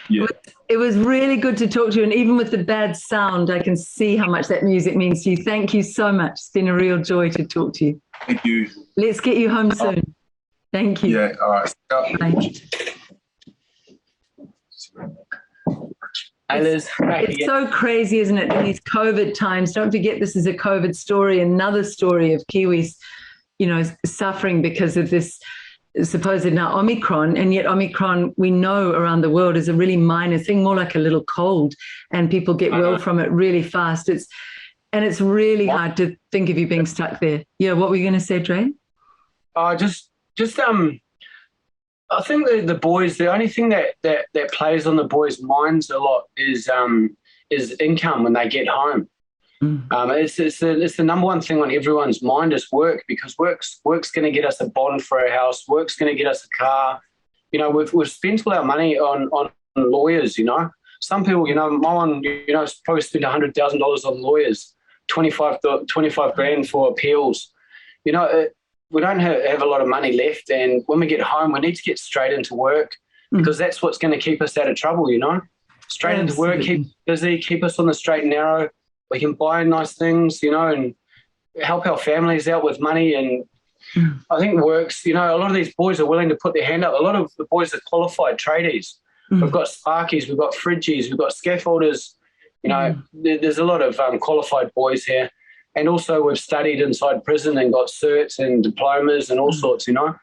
Yeah. It was really good to talk to you, and even with the bad sound, I can see how much that music means to you. Thank you so much. It's been a real joy to talk to you. Thank you. Let's get you home soon. Thank you. Yeah, all right. Bye. It's so crazy, isn't it, in these COVID times? Don't forget this is a COVID story, another story of Kiwis, you know, suffering because of this supposed now Omicron, and yet Omicron, we know around the world, is a really minor thing, more like a little cold, and people get well from it really fast. It's really hard to think of you being stuck there. Yeah, what were you going to say, Dre? I think the boys, the only thing that plays on the boys' minds a lot is income when they get home. It's the number one thing on everyone's mind is work, because work's going to get us a bond for our house. Work's going to get us a car. You know, we've spent all our money on lawyers. You know, some people, you know, my one, you know, probably spent $100,000 on lawyers, 25 grand for appeals. You know, we don't have a lot of money left, and when we get home, we need to get straight into work, because that's what's going to keep us out of trouble. You know, straight into work, keep busy, keep us on the straight and narrow. We can buy nice things, you know, and help our families out with money. And I think works, you know, a lot of these boys are willing to put their hand up. A lot of the boys are qualified tradies. We've got sparkies, we've got fridgies, we've got scaffolders. You know, there's a lot of qualified boys here. And also we've studied inside prison and got certs and diplomas and all sorts, you know.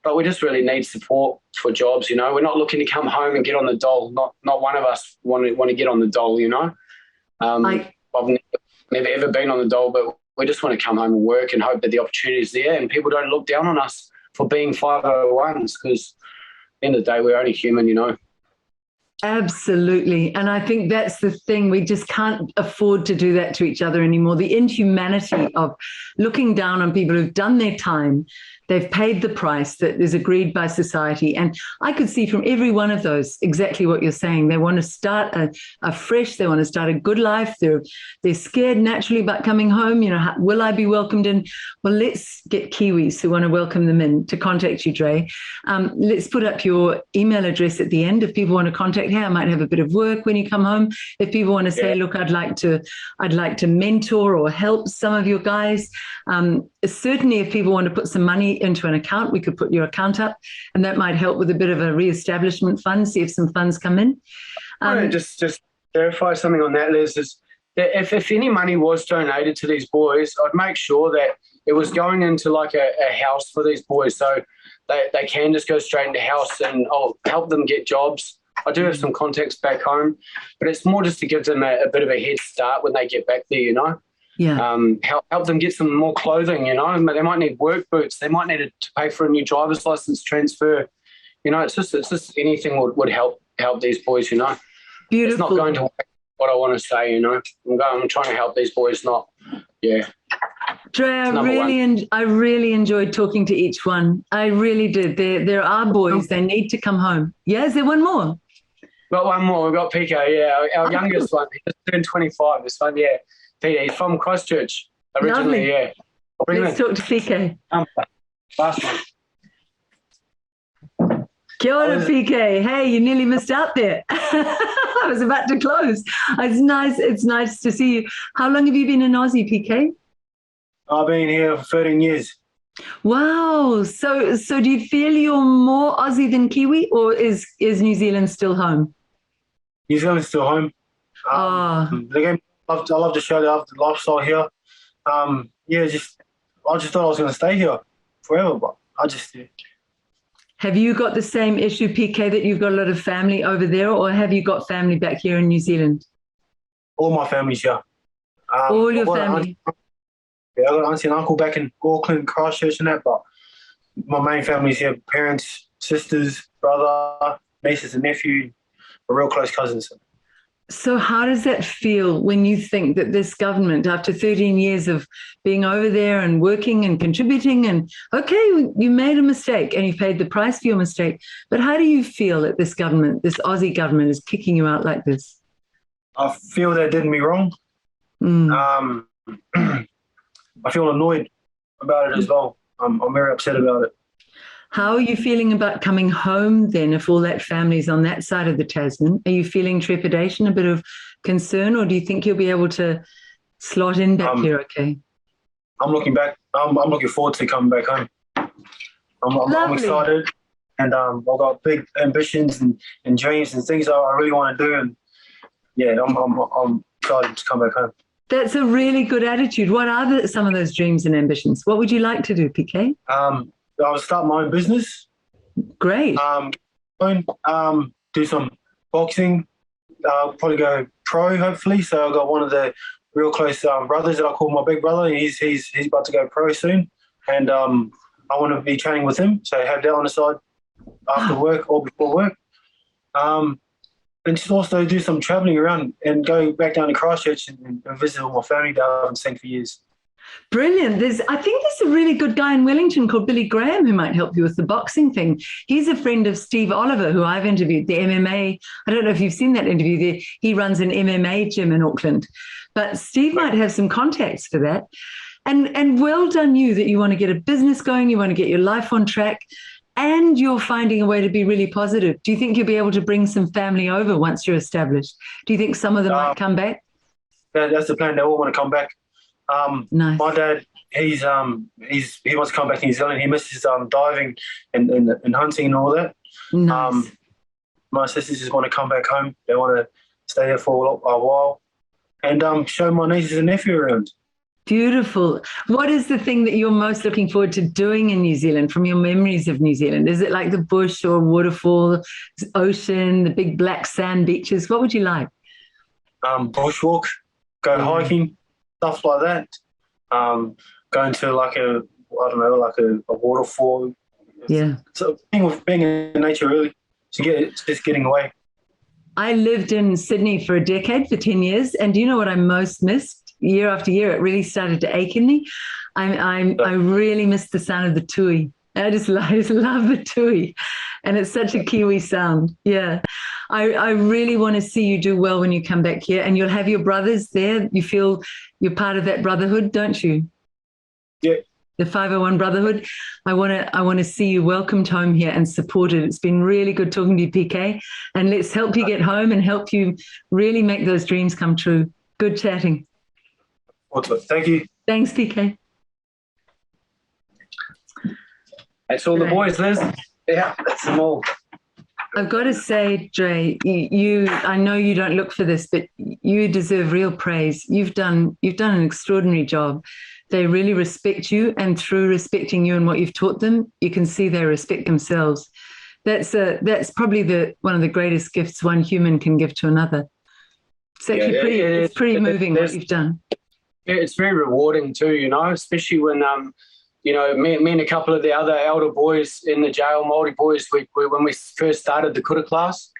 But we just really need support for jobs, you know. We're not looking to come home and get on the dole. Not one of us want to get on the dole, you know. I've never ever been on the dole, but we just want to come home and work and hope that the opportunity is there and people don't look down on us for being 501s, because at the end of the day, we're only human, you know. Absolutely. And I think that's the thing. We just can't afford to do that to each other anymore. The inhumanity of looking down on people who've done their time, they've paid the price that is agreed by society. And I could see from every one of those exactly what you're saying. They want to start afresh. They want to start a good life. They're scared naturally about coming home. You know, will I be welcomed in? Well, let's get Kiwis who want to welcome them in to contact you, Dre. Let's put up your email address at the end. If people want to contact, hey, I might have a bit of work when you come home. If people want to say, look, I'd like to mentor or help some of your guys. certainly if people want to put some money into an account, we could put your account up, and that might help with a bit of a re-establishment fund, see if some funds come in. Just clarify something on that, Liz, is that if any money was donated to these boys, I'd make sure that it was going into like a house for these boys, so they can just go straight into house, and I'll help them get jobs. I do have some contacts back home, but it's more just to give them a bit of a head start when they get back there, you know. Yeah. Help them get some more clothing, you know. They might need work boots. They might need to pay for a new driver's license transfer. You know, it's just anything would help these boys, you know. Beautiful. It's not going to what I want to say, you know. I'm trying to help these boys, not, yeah. Dre, I really enjoyed talking to each one. I really did. There are boys. They need to come home. Yeah, is there one more? Got one more. We've got Pico, yeah. Our youngest one. He just turned 25 this one, yeah. Peter, he's from Christchurch originally, Lovely. yeah. Let's talk to PK. Last one. Kia ora, PK. Hey, you nearly missed out there. I was about to close. It's nice to see you. How long have you been in Aussie, PK? I've been here for 13 years. Wow. So do you feel you're more Aussie than Kiwi, or is New Zealand still home? New Zealand's still home. Oh. I love the show. I love the lifestyle here. I just thought I was going to stay here forever, but I just. Yeah. Have you got the same issue, PK, that you've got a lot of family over there, or have you got family back here in New Zealand? All my family's here. All your family? I got an auntie and uncle back in Auckland, Christchurch and that, but my main family's here. Parents, sisters, brother, nieces and nephew, my real close cousins. So how does that feel when you think that this government, after 13 years of being over there and working and contributing, and okay, you made a mistake and you paid the price for your mistake, but how do you feel that this government, this Aussie government, is kicking you out like this? I feel they did me wrong. I feel annoyed about it as well. I'm very upset about it. How are you feeling about coming home then, if all that family's on that side of the Tasman? Are you feeling trepidation, a bit of concern, or do you think you'll be able to slot in back here okay? I'm looking forward to coming back home. I'm excited, and I've got big ambitions and dreams and things that I really want to do, and yeah, I'm excited to come back home. That's a really good attitude. What are some of those dreams and ambitions? What would you like to do, PK? I would start my own business. Great. Do some boxing. Probably go pro, hopefully. So I've got one of the real close brothers that I call my big brother. He's about to go pro soon, and I want to be training with him. So have that on the side after work or before work. And just also do some travelling around and go back down to Christchurch and visit all my family that I haven't seen for years. Brilliant. I think there's a really good guy in Wellington called Billy Graham who might help you with the boxing thing. He's a friend of Steve Oliver, who I've interviewed, the MMA. I don't know if you've seen that interview there. He runs an MMA gym in Auckland. But Steve might have some contacts for that. And well done you that you want to get a business going, you want to get your life on track, and you're finding a way to be really positive. Do you think you'll be able to bring some family over once you're established? Do you think some of them might come back? That's the plan. They all want to come back. Nice. My dad, he wants to come back to New Zealand. He misses diving and hunting and all that. Nice. My sisters just want to come back home. They want to stay there for a while and show my nieces and nephew around. Beautiful. What is the thing that you're most looking forward to doing in New Zealand from your memories of New Zealand? Is it like the bush or waterfall, ocean, the big black sand beaches? What would you like? Bushwalk, go hiking, stuff like that. Going to like a waterfall. Yeah. So being in nature really, just getting away. I lived in Sydney for a decade, for 10 years. And do you know what I most missed? Year after year, it really started to ache in me. I really missed the sound of the tui. I just love the tui. And it's such a Kiwi sound. Yeah. I really want to see you do well when you come back here, and you'll have your brothers there. You feel you're part of that brotherhood, don't you? Yeah. The 501 Brotherhood. I want to see you welcomed home here and supported. It's been really good talking to you, PK. And let's help you get home and help you really make those dreams come true. Good chatting. Thank you. Thanks, PK. That's all the boys, Liz. Yeah, that's them all. I've got to say, Dre, I know you don't look for this, but you deserve real praise. You've done an extraordinary job. They really respect you, and through respecting you and what you've taught them, you can see they respect themselves. That's probably one of the greatest gifts one human can give to another. It's actually it's pretty moving what you've done. It's very rewarding too, you know, especially when you know, me and a couple of the other elder boys in the jail, Māori boys, when we first started the kura class,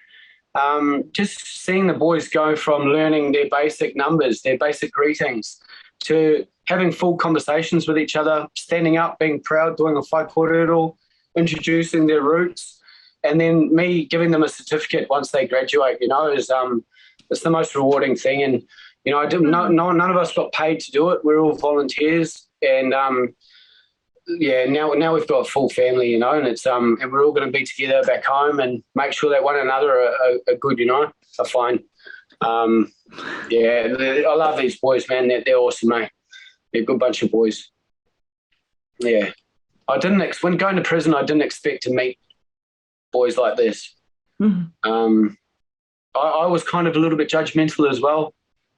just seeing the boys go from learning their basic numbers, their basic greetings, to having full conversations with each other, standing up, being proud, doing a whai kōrero, introducing their roots, and then me giving them a certificate once they graduate, you know, is it's the most rewarding thing. And, you know, none of us got paid to do it. We're all volunteers, and now we've got a full family, you know, and it's and we're all going to be together back home and make sure that one another are good, you know, are fine. I love these boys, man. They're awesome, mate. They're a good bunch of boys. Yeah, when going to prison, I didn't expect to meet boys like this. Mm-hmm. I was kind of a little bit judgmental as well.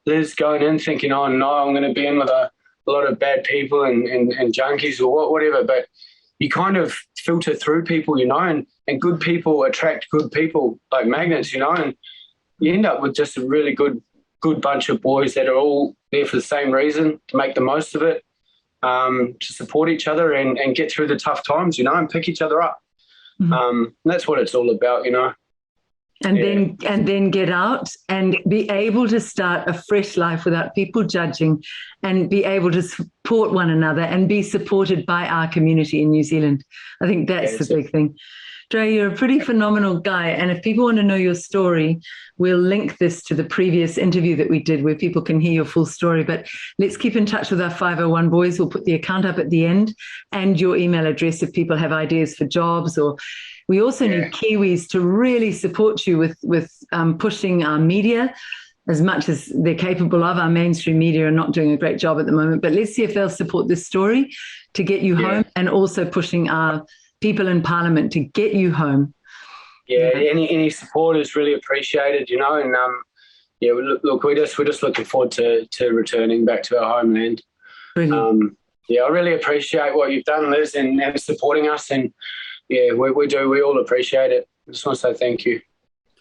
Liz, going in thinking, oh no, I'm going to be in with a lot of bad people and junkies or whatever, but you kind of filter through people, you know, and good people attract good people like magnets, you know, and you end up with just a really good bunch of boys that are all there for the same reason, to make the most of it, to support each other and get through the tough times, you know, and pick each other up. Mm-hmm. That's what it's all about, you know. And then get out and be able to start a fresh life without people judging, and be able to support one another and be supported by our community in New Zealand. I think that's the big thing. Dre, you're a pretty phenomenal guy. And if people want to know your story, we'll link this to the previous interview that we did where people can hear your full story. But let's keep in touch with our 501 boys. We'll put the account up at the end and your email address if people have ideas for jobs. Or we also need Kiwis to really support you with pushing our media as much as they're capable of. Our mainstream media are not doing a great job at the moment. But let's see if they'll support this story to get you home, and also pushing our people in Parliament to get you home. Any support is really appreciated, you know, and look, we're just looking forward to returning back to our homeland. Brilliant. I really appreciate what you've done, Liz, and supporting us, and we all appreciate it. I just want to say thank you.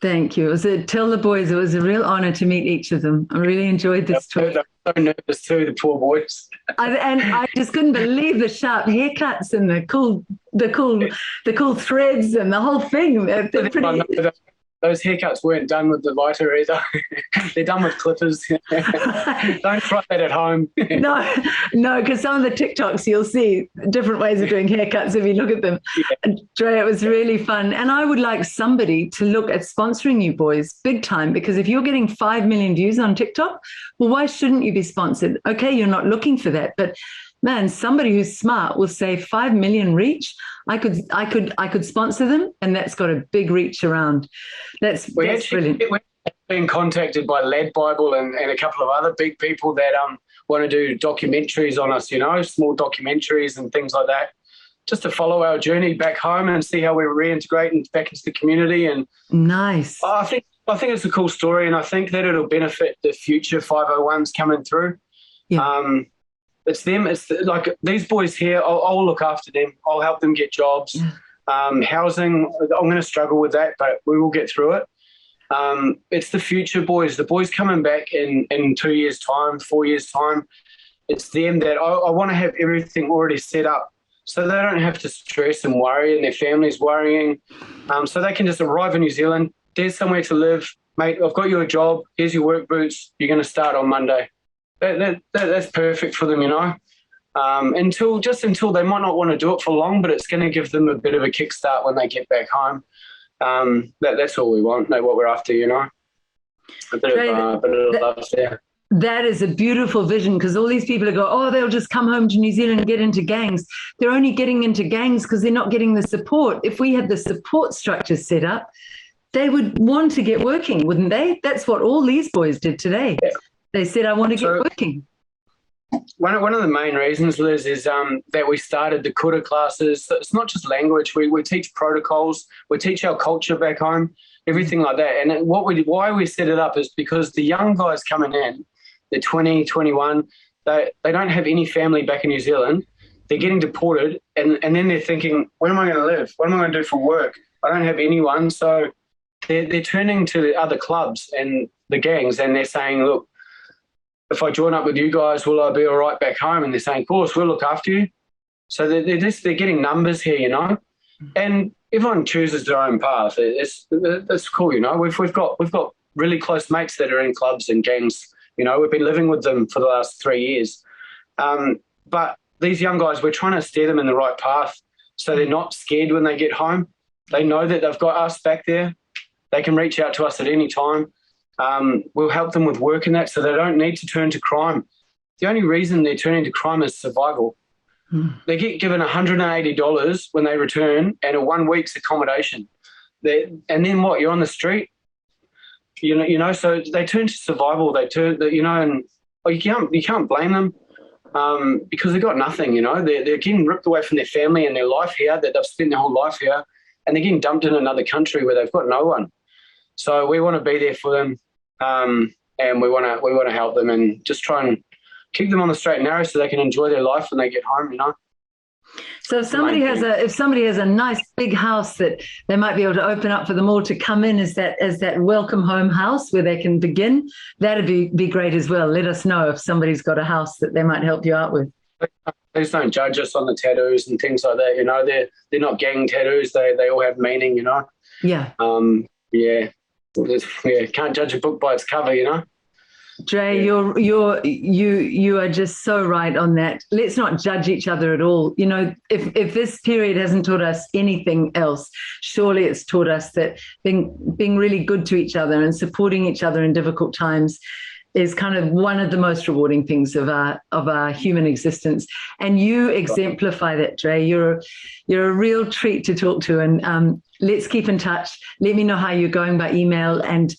Thank you. Tell the boys it was a real honour to meet each of them. I really enjoyed this tour. They're so nervous too, the poor boys. And I just couldn't believe the sharp haircuts and the cool threads and the whole thing. They're pretty. Those haircuts weren't done with the lighter either. They're done with clippers. Don't try that at home. No, because some of the TikToks you'll see different ways of doing haircuts if you look at them. And Dre, it was really fun. And I would like somebody to look at sponsoring you boys big time, because if you're getting 5 million views on TikTok, well, why shouldn't you be sponsored? Okay, you're not looking for that, but man, somebody who's smart will say 5 million reach. I could sponsor them, and that's got a big reach around. That's brilliant. We've been contacted by Lad Bible and a couple of other big people that want to do documentaries on us, you know, small documentaries and things like that, just to follow our journey back home and see how we reintegrate back into the community. And nice. I think it's a cool story, and I think that it'll benefit the future 501s coming through. Yeah. It's them. It's like these boys here. I'll look after them. I'll help them get jobs. Housing, I'm going to struggle with that, but we will get through it. It's the future boys. The boys coming back in 2 years' time, 4 years' time. It's them that I want to have everything already set up, so they don't have to stress and worry, and their families worrying. So they can just arrive in New Zealand. There's somewhere to live, mate. I've got you a job. Here's your work boots. You're going to start on Monday. That's perfect for them, you know. Until they might not want to do it for long, but it's going to give them a bit of a kickstart when they get back home. That's all we want, what we're after, you know. A bit of love there. That is a beautiful vision, because all these people who go, oh, they'll just come home to New Zealand and get into gangs. They're only getting into gangs because they're not getting the support. If we had the support structure set up, they would want to get working, wouldn't they? That's what all these boys did today. Yeah. They said, I want to get working. one of the main reasons, Liz, is that we started the kura classes. It's not just language. We teach protocols. We teach our culture back home, everything like that. And why we set it up is because the young guys coming in, they're 20, 21, they don't have any family back in New Zealand. They're getting deported, and then they're thinking, where am I going to live? What am I going to do for work? I don't have anyone. So they're turning to the other clubs and the gangs, and they're saying, look, if I join up with you guys, will I be all right back home? And they're saying, of course, we'll look after you. So they're getting numbers here, you know, and everyone chooses their own path. It's cool, you know. We've got really close mates that are in clubs and gangs. You know, we've been living with them for the last 3 years. But these young guys, we're trying to steer them in the right path so they're not scared when they get home. They know that they've got us back there. They can reach out to us at any time. We'll help them with work and that, so they don't need to turn to crime. The only reason they're turning to crime is survival. They get given $180 when they return and a 1 week's accommodation. And then what? You're on the street. You know. So they turn to survival. They turn, you know, and you can't blame them because they've got nothing. You know, they're getting ripped away from their family and their life here that they've spent their whole life here, and they're getting dumped in another country where they've got no one. So we want to be there for them, and we want to help them and just try and keep them on the straight and narrow so they can enjoy their life when they get home. You know. So if somebody has a nice big house that they might be able to open up for them all to come in as that welcome home house where they can begin, that'd be great as well. Let us know if somebody's got a house that they might help you out with. Please don't judge us on the tattoos and things like that. You know, they're not gang tattoos. They all have meaning. You know. Yeah. Yeah. Can't judge a book by its cover. You know. Dre, you are just so right on that. Let's not judge each other at all. You know, if this period hasn't taught us anything else, surely it's taught us that being really good to each other and supporting each other in difficult times is kind of one of the most rewarding things of our human existence. And you exemplify that, Dre. You're a real treat to talk to. And let's keep in touch. Let me know how you're going by email, and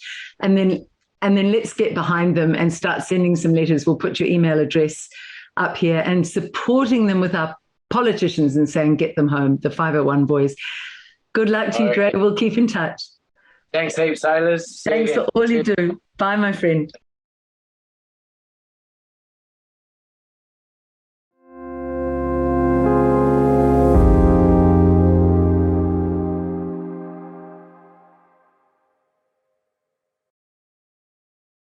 then let's get behind them and start sending some letters. We'll put your email address up here and supporting them with our politicians and saying, get them home, the 501 boys. Good luck to you, Dre. We'll keep in touch. Thanks heaps, sailors. Thanks for all you do. Bye, my friend.